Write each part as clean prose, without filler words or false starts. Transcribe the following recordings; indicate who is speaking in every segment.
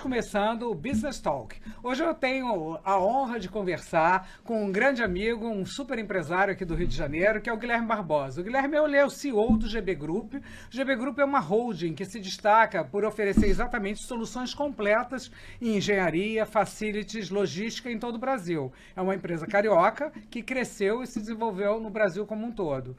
Speaker 1: começando o Business Talk. Hoje eu tenho a honra de conversar com um grande amigo, um super empresário aqui do Rio de Janeiro, que é o Guilherme Barbosa. O Guilherme é o CEO do GB Group. O GB Group é uma holding que se destaca por oferecer exatamente soluções completas em engenharia, facilities, logística em todo o Brasil. É uma empresa carioca que cresceu e se desenvolveu no Brasil como um todo.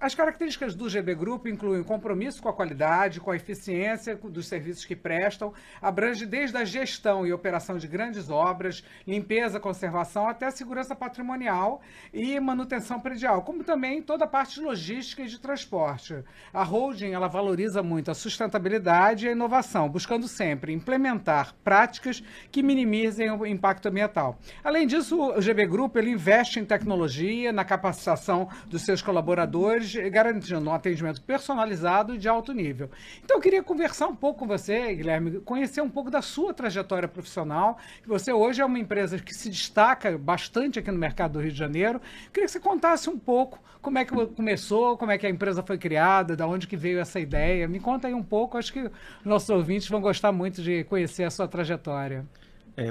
Speaker 1: As características do GB Group incluem compromisso com a qualidade, com a eficiência dos serviços que prestam, abrange desde a gestão e operação de grandes obras, limpeza, conservação, até a segurança patrimonial e manutenção predial, como também toda a parte de logística e de transporte. A holding ela valoriza muito a sustentabilidade e a inovação, buscando sempre implementar práticas que minimizem o impacto ambiental. Além disso, o GB Group ele investe em tecnologia, na capacitação dos seus colaboradores, garantindo um atendimento personalizado e de alto nível. Então, eu queria conversar um pouco com você, Guilherme, conhecer um pouco da sua trajetória profissional. Você hoje é uma empresa que se destaca bastante aqui no mercado do Rio de Janeiro. Eu queria que você contasse um pouco como é que começou, como é que a empresa foi criada, de onde que veio essa ideia. Me conta aí um pouco, acho que nossos ouvintes vão gostar muito de conhecer a sua trajetória.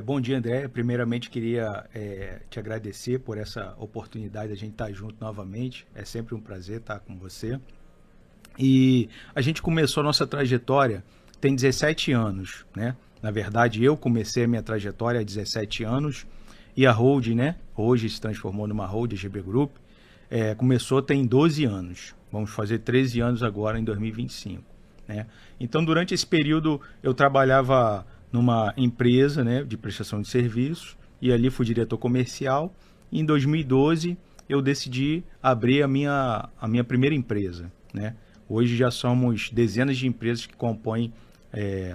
Speaker 2: Bom dia, André. Primeiramente, queria te agradecer por essa oportunidade de a gente estar junto novamente. É sempre um prazer estar com você. E a gente começou a nossa trajetória tem 17 anos, né? Na verdade, eu comecei a minha trajetória há 17 anos e a holding, né? Hoje se transformou numa holding, GB Group, começou tem 12 anos. Vamos fazer 13 anos agora em 2025, né? Então, durante esse período, eu trabalhava numa empresa, né, de prestação de serviços e ali fui diretor comercial. E em 2012, eu decidi abrir a minha primeira empresa, né? Hoje já somos dezenas de empresas que compõem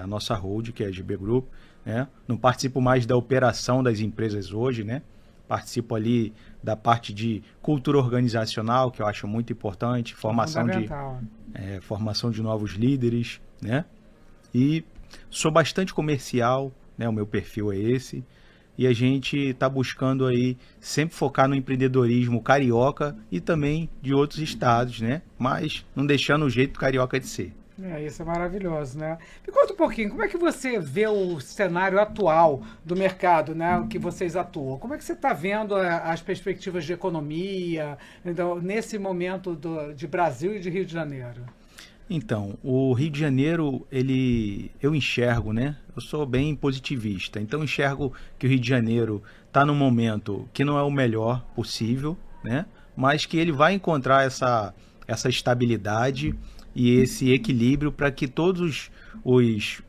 Speaker 2: a nossa holding, que é a GB Group, né? Não participo mais da operação das empresas hoje, né? Participo ali da parte de cultura organizacional, que eu acho muito importante, formação de novos líderes, né? E sou bastante comercial, né? O meu perfil é esse. E a gente está buscando aí sempre focar no empreendedorismo carioca e também de outros estados, né? Mas não deixando o jeito carioca de ser.
Speaker 1: Isso é maravilhoso, né? Me conta um pouquinho, como é que você vê o cenário atual do mercado, né, que vocês atuam? Como é que você está vendo as perspectivas de economia, então, nesse momento de Brasil e de Rio de Janeiro?
Speaker 2: Então, o Rio de Janeiro, eu enxergo, né? Eu sou bem positivista, então enxergo que o Rio de Janeiro está num momento que não é o melhor possível, né? Mas que ele vai encontrar essa estabilidade e esse equilíbrio para que todos os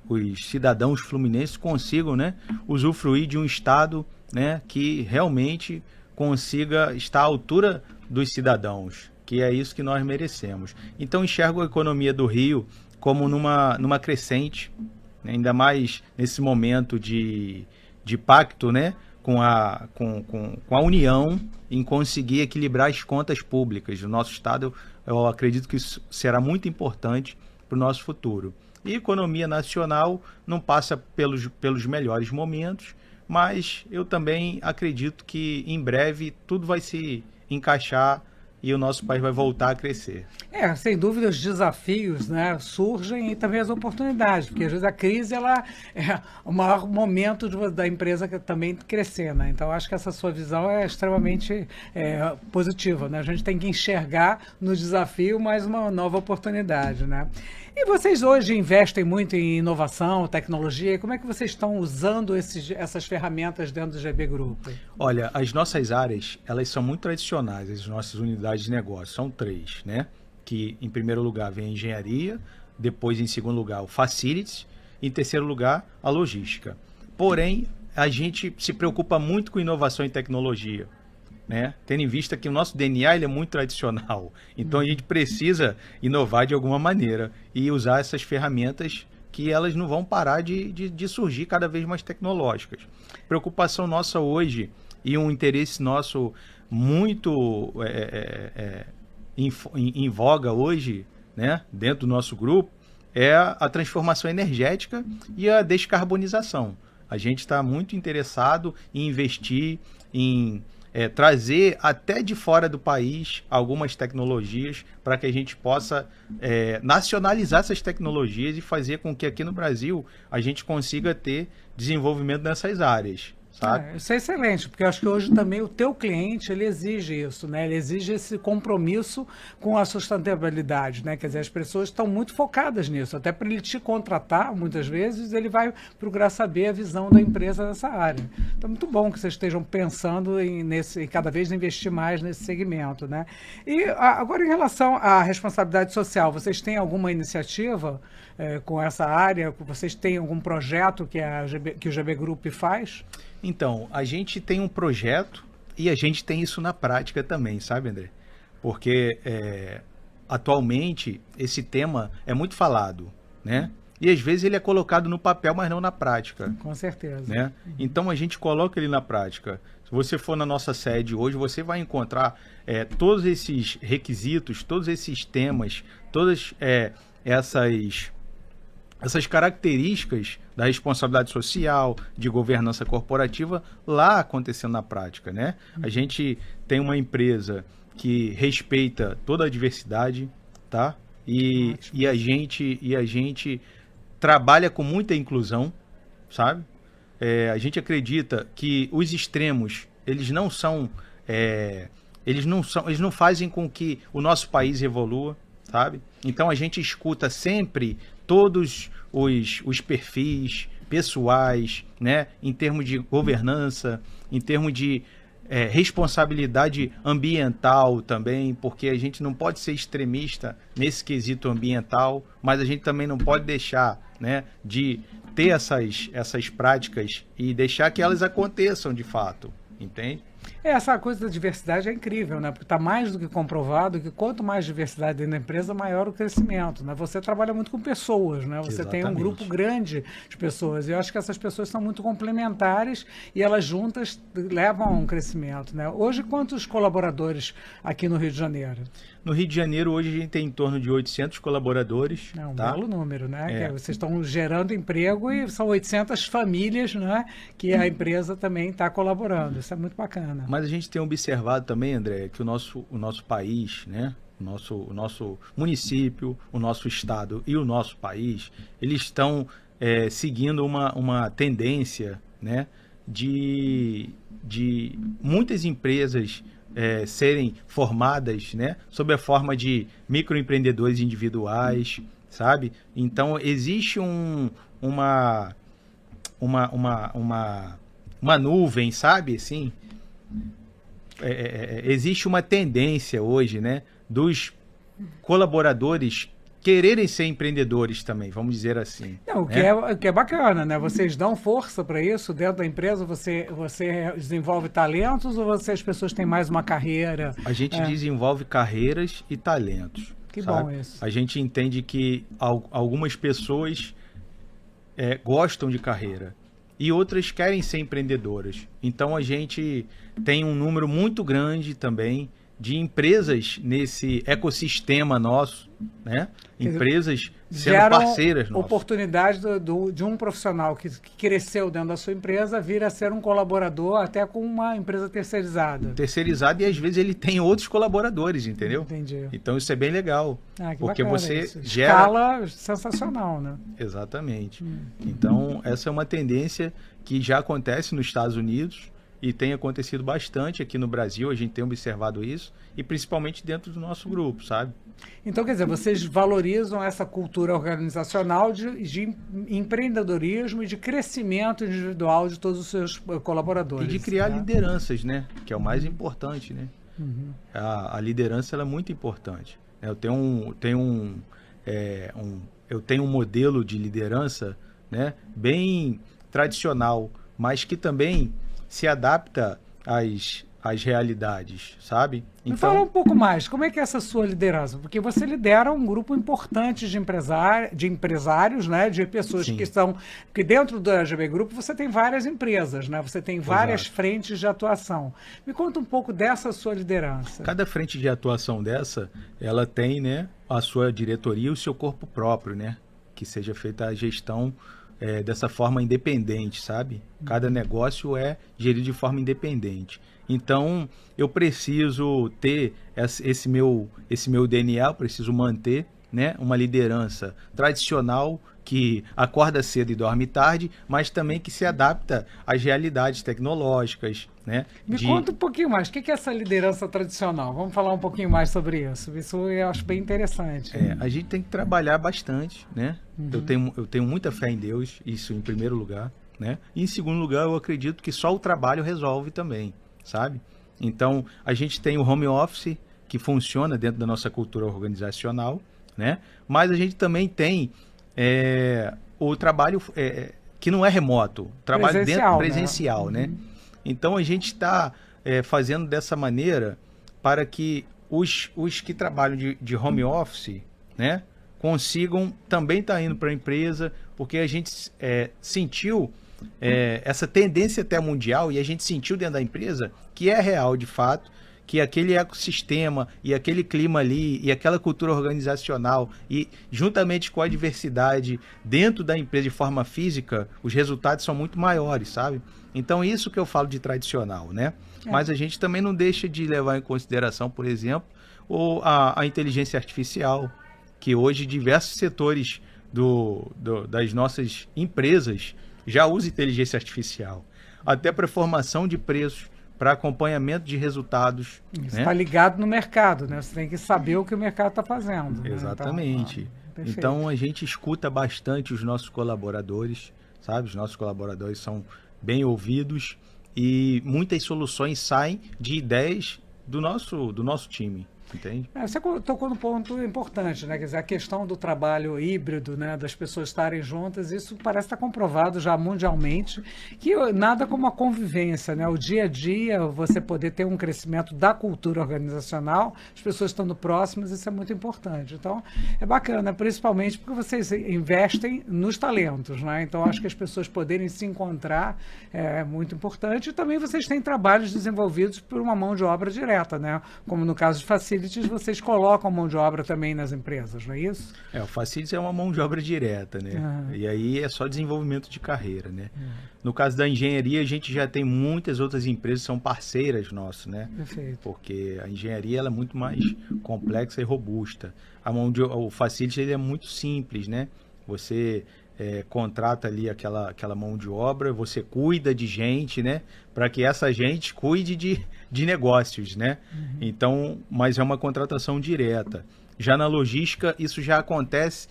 Speaker 2: cidadãos fluminenses consigam, né, usufruir de um estado, né, que realmente consiga estar à altura dos cidadãos, que é isso que nós merecemos. Então enxergo a economia do Rio como numa crescente, né, ainda mais nesse momento de pacto, né, com a União em conseguir equilibrar as contas públicas do nosso estado. Eu acredito que isso será muito importante para o nosso futuro. E a economia nacional não passa pelos melhores momentos, mas eu também acredito que em breve tudo vai se encaixar e o nosso país vai voltar a crescer.
Speaker 1: Sem dúvida os desafios, né, surgem e também as oportunidades, porque às vezes a crise ela é o maior momento da empresa também crescer, né? Então acho que essa sua visão é extremamente positiva, né? A gente tem que enxergar no desafio mais uma nova oportunidade, né? E vocês hoje investem muito em inovação, tecnologia, como é que vocês estão usando essas ferramentas dentro do GB Group?
Speaker 2: Olha, as nossas áreas, elas são muito tradicionais, as nossas unidades de negócio, são 3, né? Que em primeiro lugar vem a engenharia, depois em segundo lugar o facilities, e em terceiro lugar a logística. Porém, a gente se preocupa muito com inovação e tecnologia, né? Tendo em vista que o nosso DNA ele é muito tradicional, então a gente precisa inovar de alguma maneira e usar essas ferramentas que elas não vão parar de surgir cada vez mais tecnológicas. Preocupação nossa hoje e um interesse nosso muito em voga hoje, né, dentro do nosso grupo, é a transformação energética e a descarbonização. A gente está muito interessado em investir em trazer até de fora do país algumas tecnologias para que a gente possa nacionalizar essas tecnologias e fazer com que aqui no Brasil a gente consiga ter desenvolvimento nessas áreas. Sabe?
Speaker 1: Isso é excelente, porque eu acho que hoje também o teu cliente, ele exige isso, né? Ele exige esse compromisso com a sustentabilidade, né? Quer dizer, as pessoas estão muito focadas nisso, até para ele te contratar, muitas vezes, ele vai procurar saber a visão da empresa nessa área. Então, muito bom que vocês estejam pensando em cada vez investir mais nesse segmento, né? E agora, em relação à responsabilidade social, vocês têm alguma iniciativa com essa área? Vocês têm algum projeto que o GB Group faz?
Speaker 2: Então, a gente tem um projeto e a gente tem isso na prática também, sabe, André? Porque atualmente esse tema é muito falado, né? E às vezes ele é colocado no papel, mas não na prática.
Speaker 1: Com certeza.
Speaker 2: Né? Então a gente coloca ele na prática. Se você for na nossa sede hoje, você vai encontrar todos esses requisitos, todos esses temas, todas essas características da responsabilidade social, de governança corporativa, lá acontecendo na prática, né? A gente tem uma empresa que respeita toda a diversidade, tá? E a gente trabalha com muita inclusão, sabe? A gente acredita que os extremos, eles não fazem com que o nosso país evolua, sabe? Então a gente escuta sempre todos os perfis pessoais, né? Em termos de governança, em termos de responsabilidade ambiental também, porque a gente não pode ser extremista nesse quesito ambiental, mas a gente também não pode deixar, né, de ter essas práticas e deixar que elas aconteçam de fato, entende?
Speaker 1: Essa coisa da diversidade é incrível, né? Porque está mais do que comprovado que quanto mais diversidade dentro da empresa, maior o crescimento, né? Você trabalha muito com pessoas, né? Você tem um grupo grande de pessoas. E eu acho que essas pessoas são muito complementares e elas juntas levam a um crescimento, né? Hoje, quantos colaboradores aqui no Rio de Janeiro?
Speaker 2: No Rio de Janeiro, hoje a gente tem em torno de 800 colaboradores.
Speaker 1: É um belo número, né? Vocês estão gerando emprego e são 800 famílias, né? Que a empresa também está colaborando. Isso é muito bacana.
Speaker 2: Mas a gente tem observado também, André, que o nosso país, né? O nosso município, o nosso estado e o nosso país, eles estão seguindo uma tendência, né? De muitas empresas serem formadas, né, sob a forma de microempreendedores individuais, sabe? Então existe uma nuvem, sabe? Assim, existe uma tendência hoje, né, dos colaboradores quererem ser empreendedores também, vamos dizer assim.
Speaker 1: Não, o que é bacana, né? Vocês dão força para isso dentro da empresa, você desenvolve talentos ou as pessoas têm mais uma carreira?
Speaker 2: A gente desenvolve carreiras e talentos.
Speaker 1: Que
Speaker 2: sabe?
Speaker 1: bom isso.
Speaker 2: A gente entende que algumas pessoas gostam de carreira e outras querem ser empreendedoras. Então a gente tem um número muito grande também de empresas nesse ecossistema nosso, né? Empresas sendo parceiras nossas.
Speaker 1: Oportunidade de um profissional que cresceu dentro da sua empresa vir a ser um colaborador até com uma empresa terceirizada.
Speaker 2: Terceirizada, e às vezes ele tem outros colaboradores, entendeu?
Speaker 1: Entendi.
Speaker 2: Então isso é bem legal. Porque você
Speaker 1: isso.
Speaker 2: gera...
Speaker 1: Escala sensacional, né?
Speaker 2: Exatamente. Então essa é uma tendência que já acontece nos Estados Unidos e tem acontecido bastante aqui no Brasil, a gente tem observado isso, e principalmente dentro do nosso grupo, sabe?
Speaker 1: Então, quer dizer, vocês valorizam essa cultura organizacional de empreendedorismo e de crescimento individual de todos os seus colaboradores.
Speaker 2: E de criar lideranças, né? Que é o mais importante, né?
Speaker 1: Uhum.
Speaker 2: A liderança ela é muito importante. Eu tenho um modelo de liderança, né, bem tradicional, mas que também se adapta às realidades, sabe?
Speaker 1: Me fala um pouco mais, como é que é essa sua liderança? Porque você lidera um grupo importante de empresários, né? De pessoas
Speaker 2: Sim.
Speaker 1: que estão... Porque dentro da GB Group você tem várias empresas, né? Você tem várias frentes de atuação. Me conta um pouco dessa sua liderança.
Speaker 2: Cada frente de atuação dessa, ela tem, né, a sua diretoria e o seu corpo próprio, né? Que seja feita a gestão dessa forma independente, sabe? Cada negócio é gerido de forma independente. Então, eu preciso ter esse meu DNA, eu preciso manter, né, uma liderança tradicional que acorda cedo e dorme tarde, mas também que se adapta às realidades tecnológicas, né?
Speaker 1: Me conta um pouquinho mais, o que é essa liderança tradicional? Vamos falar um pouquinho mais sobre isso. Isso eu acho bem interessante.
Speaker 2: A gente tem que trabalhar bastante, né? Eu tenho muita fé em Deus, isso em primeiro lugar, né? E em segundo lugar, eu acredito que só o trabalho resolve também, sabe? Então, a gente tem o home office, que funciona dentro da nossa cultura organizacional, né? Mas a gente também tem o trabalho que não é remoto, trabalho
Speaker 1: presencial,
Speaker 2: presencial, né? Então a gente está fazendo dessa maneira para que os que trabalham de home office, né, consigam também estar indo para a empresa, porque a gente sentiu essa tendência até mundial e a gente sentiu dentro da empresa que é real de fato, que aquele ecossistema e aquele clima ali e aquela cultura organizacional e juntamente com a diversidade dentro da empresa de forma física, os resultados são muito maiores, sabe? Então isso que eu falo de tradicional, né? Mas a gente também não deixa de levar em consideração, por exemplo, a inteligência artificial, que hoje diversos setores das nossas empresas já usam inteligência artificial, até para formação de preços, para acompanhamento de resultados.
Speaker 1: Isso
Speaker 2: né?
Speaker 1: está ligado no mercado, né? Você tem que saber o que o mercado está fazendo.
Speaker 2: Exatamente.
Speaker 1: Né?
Speaker 2: Então a gente escuta bastante os nossos colaboradores, sabe? Os nossos colaboradores são bem ouvidos e muitas soluções saem de ideias do nosso time. Entende?
Speaker 1: Você tocou num ponto importante, né? Quer dizer, a questão do trabalho híbrido, né? Das pessoas estarem juntas, isso parece estar comprovado já mundialmente, que nada como a convivência, né? O dia a dia, você poder ter um crescimento da cultura organizacional, as pessoas estando próximas, isso é muito importante. Então, é bacana, principalmente porque vocês investem nos talentos, né? Então, acho que as pessoas poderem se encontrar é muito importante. E também vocês têm trabalhos desenvolvidos por uma mão de obra direta, né? Como no caso de Facilities, vocês colocam mão de obra também nas empresas, não é isso?
Speaker 2: O Facilities é uma mão de obra direta, né? E aí é só desenvolvimento de carreira, né? No caso da engenharia, a gente já tem muitas outras empresas que são parceiras nossas, né?
Speaker 1: Perfeito.
Speaker 2: Porque a engenharia ela é muito mais complexa e robusta. O Facilities ele é muito simples, né? Você contrata ali aquela mão de obra, você cuida de gente, né? Para que essa gente cuide de negócios, né? Então, mas é uma contratação direta. Já na logística, isso já acontece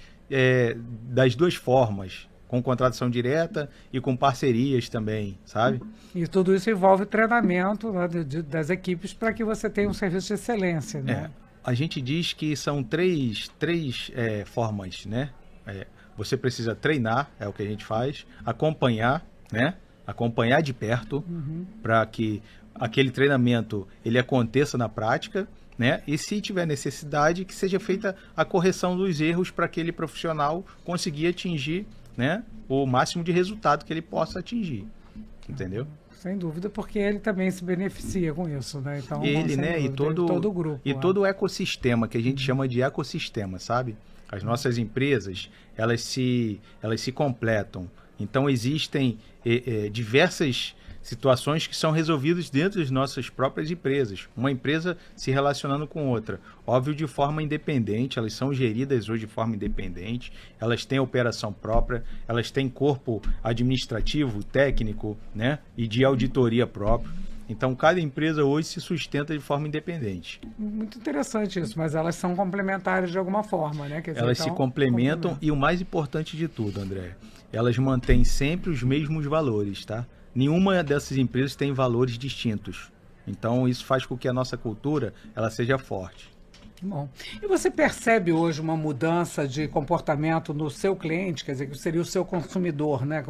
Speaker 2: das duas formas, com contratação direta e com parcerias também, sabe?
Speaker 1: E tudo isso envolve treinamento, né, das equipes para que você tenha um serviço de excelência, né?
Speaker 2: A gente diz que são três formas, né? Você precisa treinar, é o que a gente faz, acompanhar, né? Acompanhar de perto para que aquele treinamento ele aconteça na prática, né? E se tiver necessidade, que seja feita a correção dos erros para aquele profissional conseguir atingir, né, o máximo de resultado que ele possa atingir, entendeu?
Speaker 1: Sem dúvida, porque ele também se beneficia com isso, né? Então,
Speaker 2: ele, né,
Speaker 1: dúvida,
Speaker 2: e todo
Speaker 1: o grupo.
Speaker 2: E todo o ecossistema, que a gente chama de ecossistema, sabe? As nossas empresas, elas se completam. Então, existem diversas situações que são resolvidas dentro das nossas próprias empresas. Uma empresa se relacionando com outra. Óbvio, de forma independente, elas são geridas hoje de forma independente, elas têm operação própria, elas têm corpo administrativo, técnico, né? E de auditoria próprio. Então, cada empresa hoje se sustenta de forma independente.
Speaker 1: Muito interessante isso, mas elas são complementares de alguma forma, né? Quer dizer,
Speaker 2: elas se complementam e o mais importante de tudo, André, elas mantêm sempre os mesmos valores, tá? Nenhuma dessas empresas tem valores distintos. Então, isso faz com que a nossa cultura ela seja forte.
Speaker 1: Bom. E você percebe hoje uma mudança de comportamento no seu cliente, quer dizer, que seria o seu consumidor, né?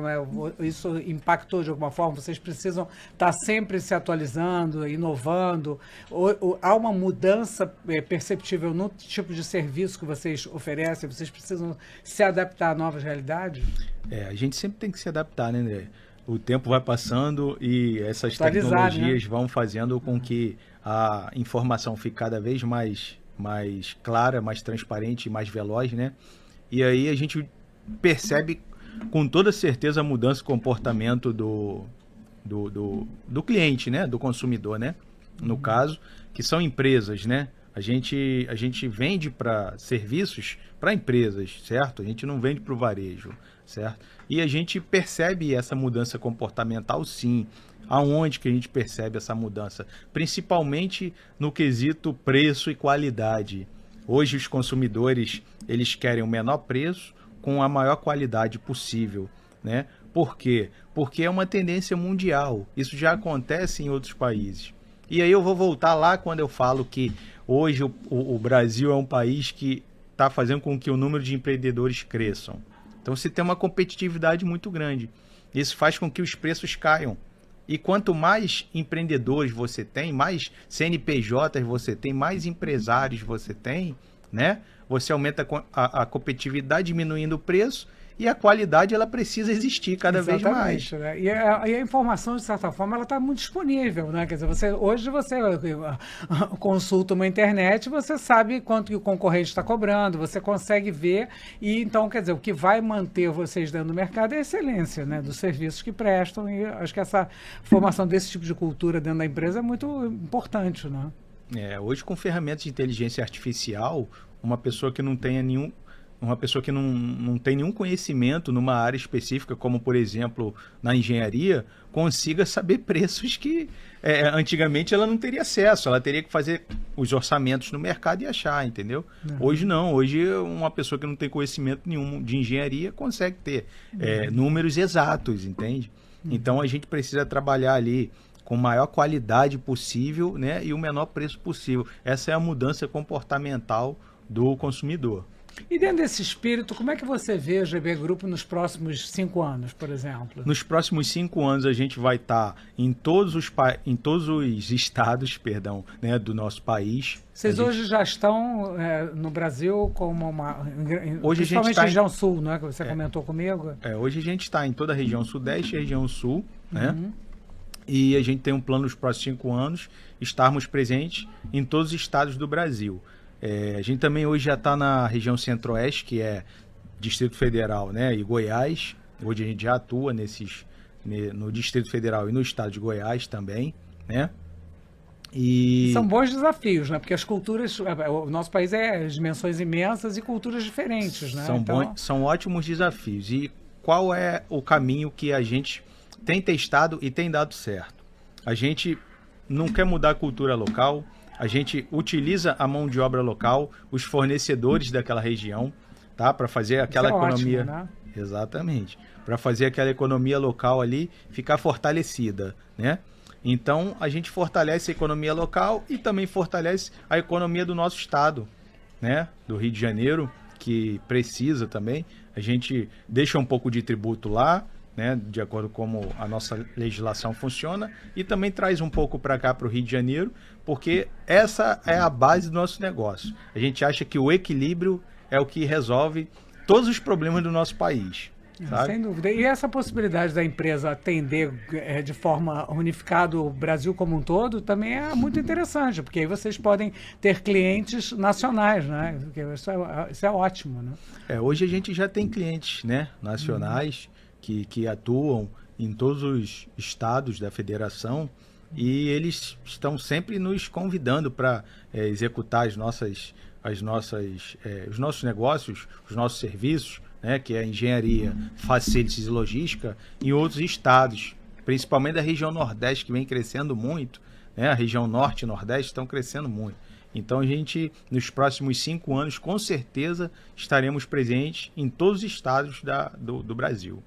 Speaker 1: Isso impactou de alguma forma? Vocês precisam estar sempre se atualizando, inovando? Ou há uma mudança perceptível no tipo de serviço que vocês oferecem? Vocês precisam se adaptar a novas realidades?
Speaker 2: A gente sempre tem que se adaptar, né, André? O tempo vai passando e essas tecnologias, né, vão fazendo com que a informação fique cada vez mais clara, mais transparente, mais veloz, né? E aí a gente percebe com toda certeza, a mudança de comportamento do cliente, né? Do consumidor, né? No caso, que são empresas, né? A gente vende para serviços para empresas, certo? A gente não vende para o varejo, certo? E a gente percebe essa mudança comportamental, sim. Aonde que a gente percebe essa mudança? Principalmente no quesito preço e qualidade. Hoje os consumidores, eles querem o menor preço com a maior qualidade possível, né? Por quê? Porque é uma tendência mundial. Isso já acontece em outros países. E aí eu vou voltar lá quando eu falo que hoje o Brasil é um país que está fazendo com que o número de empreendedores cresçam. Então você tem uma competitividade muito grande. Isso faz com que os preços caiam. E quanto mais empreendedores você tem, mais CNPJs você tem, mais empresários você tem, né? Você aumenta a competitividade diminuindo o preço e a qualidade ela precisa existir cada vez mais.
Speaker 1: Né? E a informação, de certa forma, ela está muito disponível, né? Quer dizer, hoje você consulta uma internet, você sabe quanto que o concorrente está cobrando, você consegue ver, e então, quer dizer, o que vai manter vocês dentro do mercado é a excelência, né? Dos serviços que prestam, e acho que essa formação desse tipo de cultura dentro da empresa é muito importante, né?
Speaker 2: Hoje, com ferramentas de inteligência artificial, uma pessoa que não tenha nenhum tem nenhum conhecimento numa área específica, como por exemplo na engenharia, consiga saber preços que antigamente ela não teria acesso, ela teria que fazer os orçamentos no mercado e achar, entendeu? Hoje não, hoje uma pessoa que não tem conhecimento nenhum de engenharia consegue ter números exatos, entende? Então a gente precisa trabalhar ali com a maior qualidade possível, né, e o menor preço possível. Essa é a mudança comportamental do consumidor.
Speaker 1: E dentro desse espírito, como é que você vê o GB Grupo nos próximos 5 anos, por exemplo?
Speaker 2: Nos próximos 5 anos a gente vai estar em todos os estados, né, do nosso país.
Speaker 1: Vocês hoje já estão no Brasil como
Speaker 2: hoje
Speaker 1: principalmente
Speaker 2: a
Speaker 1: região sul, não é? Que você comentou comigo.
Speaker 2: Hoje a gente está em toda a região sudeste e região sul, né? E a gente tem um plano nos próximos 5 anos estarmos presentes em todos os estados do Brasil. A gente também hoje já está na região centro-oeste, que é Distrito Federal, né, e Goiás. Hoje a gente já atua no Distrito Federal e no estado de Goiás também, né? E
Speaker 1: são bons desafios, né? Porque as culturas, o nosso país é dimensões imensas e culturas diferentes, né?
Speaker 2: São ótimos desafios. E qual é o caminho que a gente tem testado e tem dado certo? A gente não quer mudar a cultura local. A gente utiliza a mão de obra local, os fornecedores daquela região, tá? Para fazer aquela economia.
Speaker 1: Ótimo, né?
Speaker 2: Exatamente. Para fazer aquela economia local ali ficar fortalecida, né? Então, a gente fortalece a economia local e também fortalece a economia do nosso estado, né? Do Rio de Janeiro, que precisa também. A gente deixa um pouco de tributo lá, né, de acordo com como a nossa legislação funciona, e também traz um pouco para cá, para o Rio de Janeiro, porque essa é a base do nosso negócio. A gente acha que o equilíbrio é o que resolve todos os problemas do nosso país. Sabe?
Speaker 1: Sem dúvida. E essa possibilidade da empresa atender de forma unificada o Brasil como um todo também é muito interessante, porque aí vocês podem ter clientes nacionais, né? Isso é ótimo, né?
Speaker 2: Hoje a gente já tem clientes, né, nacionais, que atuam em todos os estados da federação, e eles estão sempre nos convidando para executar os nossos negócios, os nossos serviços, né, que é a engenharia, facilities e logística, em outros estados, principalmente da região Nordeste, que vem crescendo muito, né, a região Norte e Nordeste estão crescendo muito. Então a gente, nos próximos 5 anos, com certeza, estaremos presentes em todos os estados do Brasil.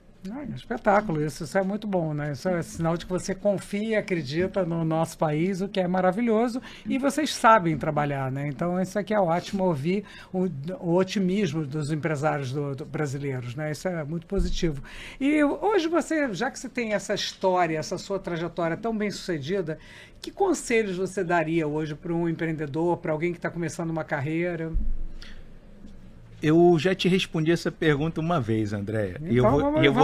Speaker 1: Espetáculo, isso é muito bom, né? Isso é sinal de que você confia e acredita no nosso país, o que é maravilhoso, e vocês sabem trabalhar, né? Então isso aqui é ótimo, ouvir o otimismo dos empresários brasileiros, né? Isso é muito positivo. E hoje você, já que você tem essa história, essa sua trajetória tão bem sucedida, que conselhos você daria hoje para um empreendedor, para alguém que está começando uma carreira?
Speaker 2: Eu já te respondi essa pergunta uma vez, Andréia.
Speaker 1: Então,
Speaker 2: e eu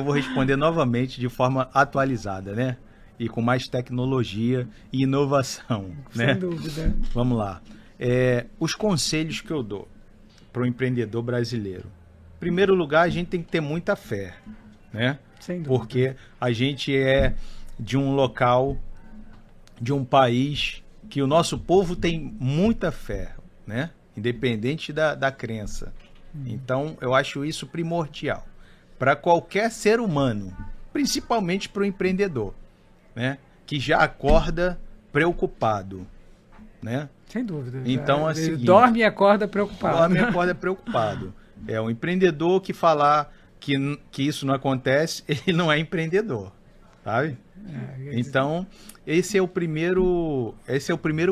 Speaker 2: vou responder novamente de forma atualizada, né? E com mais tecnologia e inovação, né?
Speaker 1: Sem dúvida.
Speaker 2: Vamos lá. Os conselhos que eu dou para o empreendedor brasileiro. primeiro lugar, a gente tem que ter muita fé, né?
Speaker 1: Sem dúvida.
Speaker 2: Porque a gente é de um local, de um país que o nosso povo tem muita fé, né? Independente da crença. Então, eu acho isso primordial para qualquer ser humano, principalmente para o empreendedor, né? Que já acorda preocupado, né?
Speaker 1: Sem dúvida.
Speaker 2: Então,
Speaker 1: ele
Speaker 2: assim,
Speaker 1: dorme e acorda preocupado.
Speaker 2: Dorme e acorda preocupado. É um empreendedor que falar que isso não acontece, ele não é empreendedor, sabe? Então, esse é o primeiro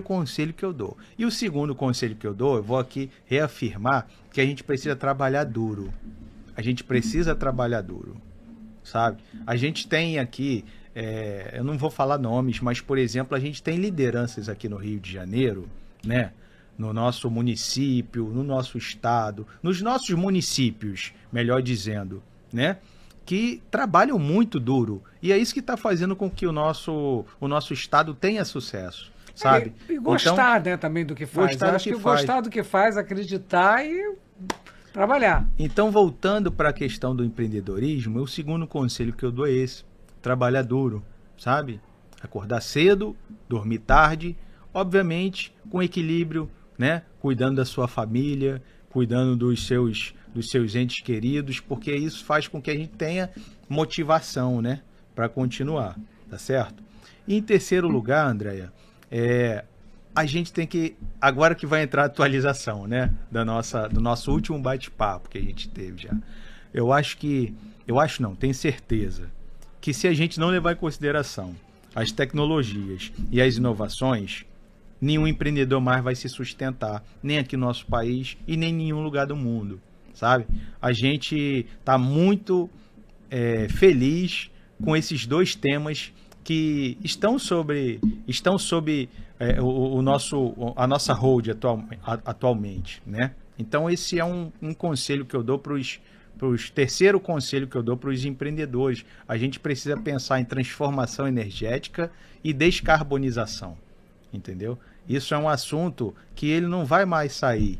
Speaker 2: conselho que eu dou. E o segundo conselho que eu dou, eu vou aqui reafirmar que a gente precisa trabalhar duro. A gente precisa trabalhar duro, sabe? A gente tem aqui, eu não vou falar nomes, mas, por exemplo, a gente tem lideranças aqui no Rio de Janeiro, né? No nosso município, no nosso estado, nos nossos municípios, melhor dizendo, né? Que trabalham muito duro. E é isso que está fazendo com que o nosso estado tenha sucesso, sabe?
Speaker 1: E gostar, então, né, também do que faz.
Speaker 2: Gostar,
Speaker 1: acho que gostar do que faz, acreditar e trabalhar.
Speaker 2: Então, voltando para a questão do empreendedorismo, o segundo conselho que eu dou é esse: trabalhar duro, sabe? Acordar cedo, dormir tarde, obviamente com equilíbrio, né? Cuidando da sua família, cuidando dos seus entes queridos, porque isso faz com que a gente tenha motivação, né, para continuar, tá certo? E em terceiro lugar, Andréia, a gente tem que, agora que vai entrar a atualização, né, do nosso último bate-papo que a gente teve já, tenho certeza, que se a gente não levar em consideração as tecnologias e as inovações, nenhum empreendedor mais vai se sustentar, nem aqui no nosso país e nem em nenhum lugar do mundo, sabe? A gente está muito feliz com esses dois temas que estão sob a nossa hold atualmente, né? Então esse é um conselho que eu dou terceiro conselho que eu dou para os empreendedores. A gente precisa pensar em transformação energética e descarbonização, entendeu? Isso é um assunto que ele não vai mais sair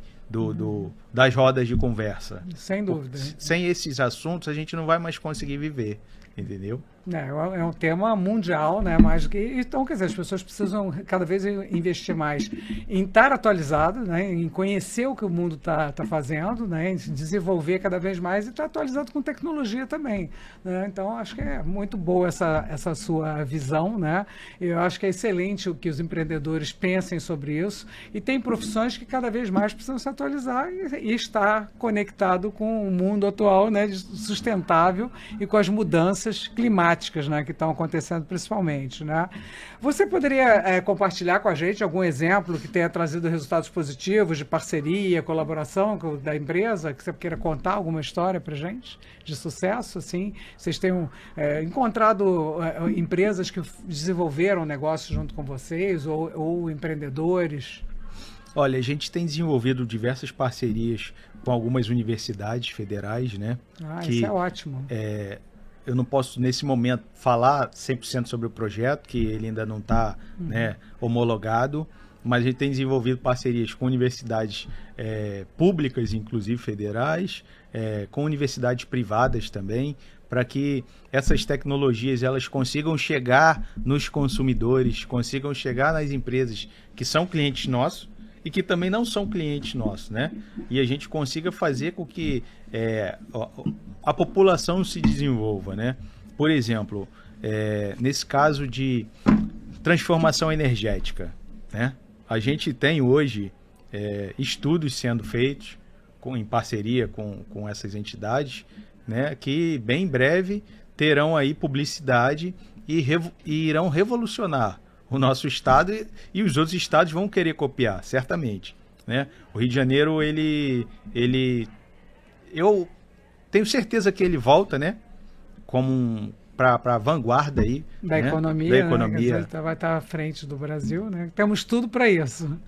Speaker 2: das rodas de conversa.
Speaker 1: Sem dúvida.
Speaker 2: Sem esses assuntos, a gente não vai mais conseguir viver, entendeu?
Speaker 1: É um tema mundial, né? Mais do que... Então, quer dizer, as pessoas precisam cada vez investir mais em estar atualizado, né? Em conhecer o que o mundo está fazendo, né? Em se desenvolver cada vez mais e estar atualizado com tecnologia também, né? Então, acho que é muito boa essa sua visão, né? Eu acho que é excelente que os empreendedores pensem sobre isso, e tem profissões que cada vez mais precisam se atualizar e estar conectado com o mundo atual, né? Sustentável e com as mudanças climáticas, né, que estão acontecendo principalmente, né? Você poderia compartilhar com a gente algum exemplo que tenha trazido resultados positivos de parceria, colaboração da empresa, que você queira contar alguma história para a gente de sucesso, assim? Vocês tenham encontrado empresas que desenvolveram negócios junto com vocês ou empreendedores?
Speaker 2: Olha, a gente tem desenvolvido diversas parcerias com algumas universidades federais, né?
Speaker 1: Isso é ótimo.
Speaker 2: Eu não posso, nesse momento, falar 100% sobre o projeto, que ele ainda não está homologado, mas a gente tem desenvolvido parcerias com universidades públicas, inclusive federais, com universidades privadas também, para que essas tecnologias elas consigam chegar nos consumidores, consigam chegar nas empresas que são clientes nossos e que também não são clientes nossos, né? E a gente consiga fazer com que a população se desenvolva, né? Por exemplo, nesse caso de transformação energética, né? A gente tem hoje estudos sendo feitos em parceria com essas entidades, né? Que bem em breve terão aí publicidade e irão revolucionar o nosso estado e os outros estados vão querer copiar, certamente, né? O Rio de Janeiro, eu tenho certeza que ele volta, né? Como para a vanguarda aí
Speaker 1: da economia.
Speaker 2: Da economia.
Speaker 1: Né? Vai estar à frente do Brasil, né? Temos tudo para isso.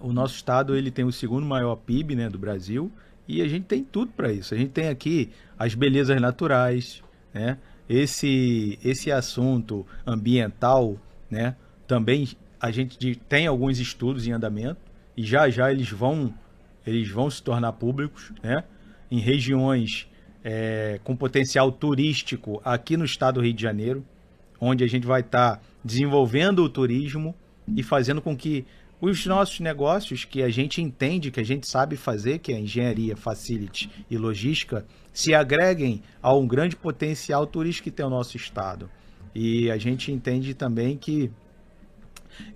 Speaker 2: O nosso estado ele tem o segundo maior PIB, né, do Brasil, e a gente tem tudo para isso. A gente tem aqui as belezas naturais, né? Esse assunto ambiental, né? Também a gente tem alguns estudos em andamento e já eles vão se tornar públicos, né? em regiões com potencial turístico aqui no estado do Rio de Janeiro, onde a gente vai estar desenvolvendo o turismo e fazendo com que os nossos negócios, que a gente entende, que a gente sabe fazer, que é engenharia, facility e logística, se agreguem a um grande potencial turístico que tem o nosso estado. E a gente entende também que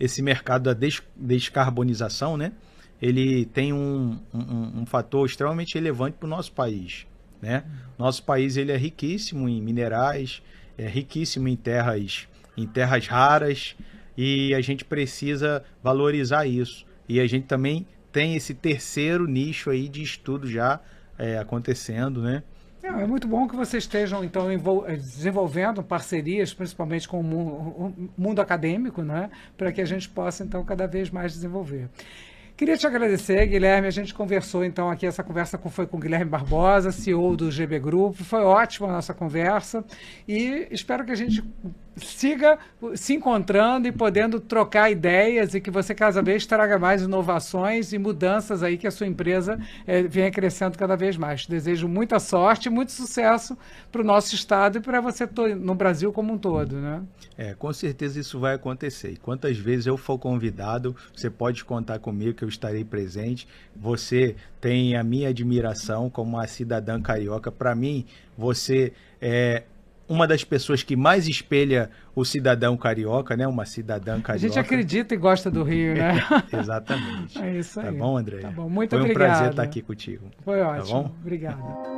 Speaker 2: esse mercado da descarbonização, né, ele tem um fator extremamente relevante para o nosso país, né? Nosso país ele é riquíssimo em minerais, é riquíssimo em terras raras, e a gente precisa valorizar isso. E a gente também tem esse terceiro nicho aí de estudo já acontecendo, né?
Speaker 1: É muito bom que vocês estejam, então, desenvolvendo parcerias, principalmente com o mundo acadêmico, né? Para que a gente possa, então, cada vez mais desenvolver. Queria te agradecer, Guilherme. A gente conversou, então, aqui, essa conversa foi com o Guilherme Barbosa, CEO do GB Group. Foi ótima a nossa conversa e espero que a gente siga se encontrando e podendo trocar ideias e que você cada vez traga mais inovações e mudanças aí que a sua empresa venha crescendo cada vez mais. Desejo muita sorte e muito sucesso para o nosso estado e para você no Brasil como um todo, né?
Speaker 2: Com certeza isso vai acontecer. E quantas vezes eu for convidado, você pode contar comigo que eu estarei presente. Você tem a minha admiração como uma cidadã carioca. Para mim, você é uma das pessoas que mais espelha o cidadão carioca, né? Uma cidadã carioca.
Speaker 1: A gente acredita e gosta do Rio, né?
Speaker 2: Exatamente.
Speaker 1: É isso aí.
Speaker 2: Tá bom, André?
Speaker 1: Tá bom, muito
Speaker 2: obrigado. Foi um
Speaker 1: obrigado.
Speaker 2: prazer estar aqui contigo.
Speaker 1: Foi ótimo.
Speaker 2: Tá bom?
Speaker 1: Obrigado.